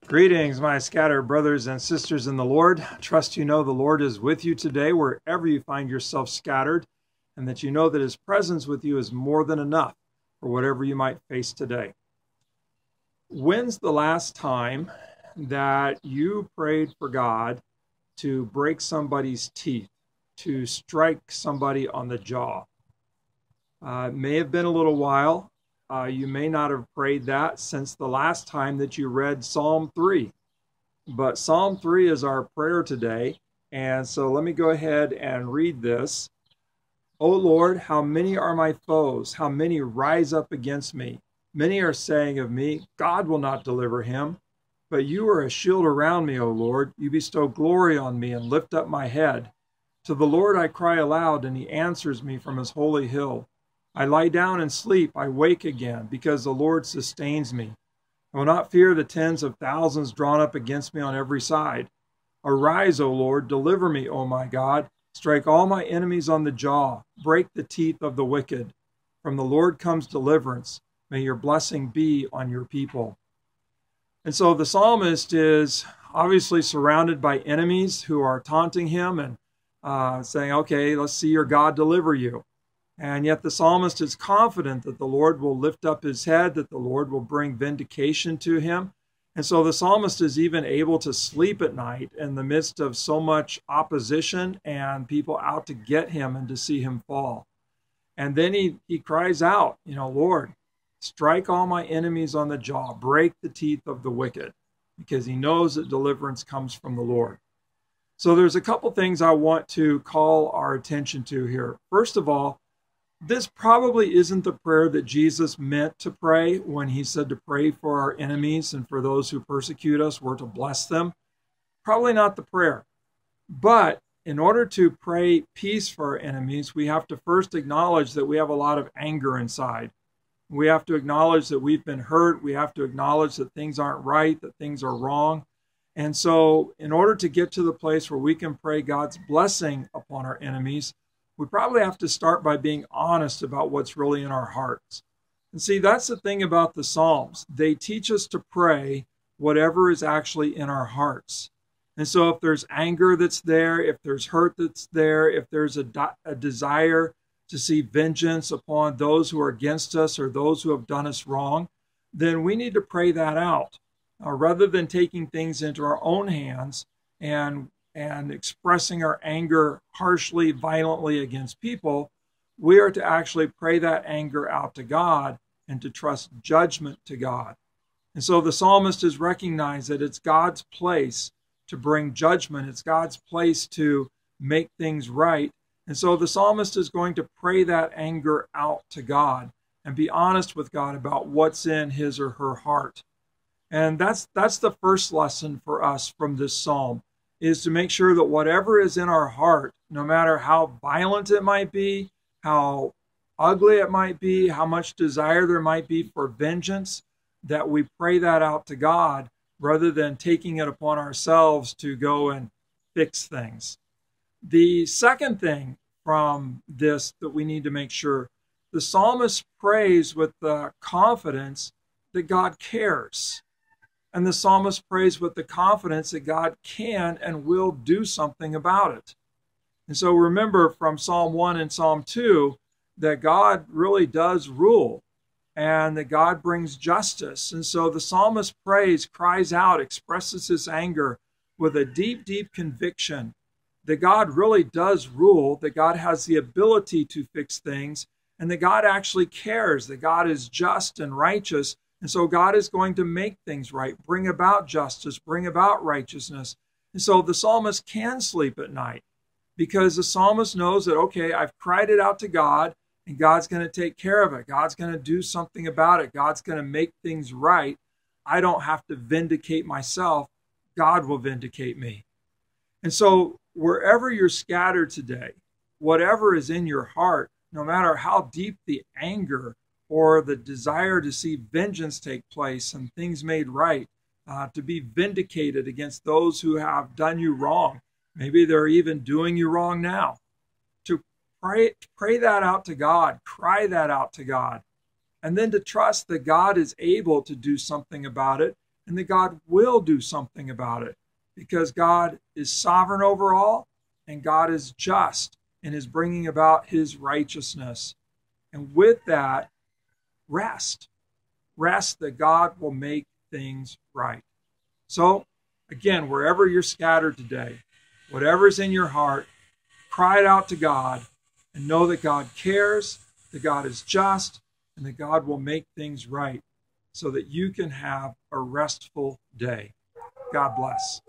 Greetings, my scattered brothers and sisters in the Lord. Trust you know the Lord is with you today wherever you find yourself scattered, and that you know that his presence with you is more than enough for whatever you might face today. When's the last time that you prayed for God to break somebody's teeth, to strike somebody on the jaw? It may have been a little while. You may not have prayed that since the last time that you read Psalm 3. But Psalm 3 is our prayer today. And so let me go ahead and read this. O Lord, how many are my foes? How many rise up against me? Many are saying of me, God will not deliver him. But you are a shield around me, O Lord. You bestow glory on me and lift up my head. To the Lord I cry aloud, and he answers me from his holy hill. I lie down and sleep, I wake again, because the Lord sustains me. I will not fear the tens of thousands drawn up against me on every side. Arise, O Lord, deliver me, O my God. Strike all my enemies on the jaw, break the teeth of the wicked. From the Lord comes deliverance. May your blessing be on your people. And so the psalmist is obviously surrounded by enemies who are taunting him and saying, okay, let's see your God deliver you. And yet the psalmist is confident that the Lord will lift up his head, that the Lord will bring vindication to him. And so the psalmist is even able to sleep at night in the midst of so much opposition and people out to get him and to see him fall. And then he cries out, Lord, strike all my enemies on the jaw, break the teeth of the wicked, because he knows that deliverance comes from the Lord. So there's a couple things I want to call our attention to here. First of all, this probably isn't the prayer that Jesus meant to pray when he said to pray for our enemies and for those who persecute us, we're to bless them. Probably not the prayer. But in order to pray peace for our enemies, we have to first acknowledge that we have a lot of anger inside. We have to acknowledge that we've been hurt. We have to acknowledge that things aren't right, that things are wrong. And so in order to get to the place where we can pray God's blessing upon our enemies, we probably have to start by being honest about what's really in our hearts. And see, that's the thing about the Psalms. They teach us to pray whatever is actually in our hearts. And so if there's anger that's there, if there's hurt that's there, if there's a desire to see vengeance upon those who are against us or those who have done us wrong, then we need to pray that out. Rather than taking things into our own hands and expressing our anger harshly, violently against people, we are to actually pray that anger out to God and to trust judgment to God. And so the psalmist has recognized that it's God's place to bring judgment. It's God's place to make things right. And so the psalmist is going to pray that anger out to God and be honest with God about what's in his or her heart. And that's the first lesson for us from this psalm, is to make sure that whatever is in our heart, no matter how violent it might be, how ugly it might be, how much desire there might be for vengeance, that we pray that out to God rather than taking it upon ourselves to go and fix things. The second thing from this that we need to make sure, the psalmist prays with the confidence that God cares. And the psalmist prays with the confidence that God can and will do something about it. And so remember from Psalm 1 and Psalm 2 that God really does rule and that God brings justice. And so the psalmist prays, cries out, expresses his anger with a deep, deep conviction that God really does rule, that God has the ability to fix things, and that God actually cares, that God is just and righteous. And so God is going to make things right, bring about justice, bring about righteousness. And so the psalmist can sleep at night because the psalmist knows that, okay, I've cried it out to God and God's going to take care of it. God's going to do something about it. God's going to make things right. I don't have to vindicate myself. God will vindicate me. And so wherever you're scattered today, whatever is in your heart, no matter how deep the anger or the desire to see vengeance take place and things made right, to be vindicated against those who have done you wrong. Maybe they're even doing you wrong now. To pray that out to God, cry that out to God, And then to trust that God is able to do something about it and that God will do something about it because God is sovereign over all and God is just and is bringing about his righteousness. And with that, rest. Rest that God will make things right. So, again, wherever you're scattered today, whatever's in your heart, cry it out to God and know that God cares, that God is just, and that God will make things right so that you can have a restful day. God bless.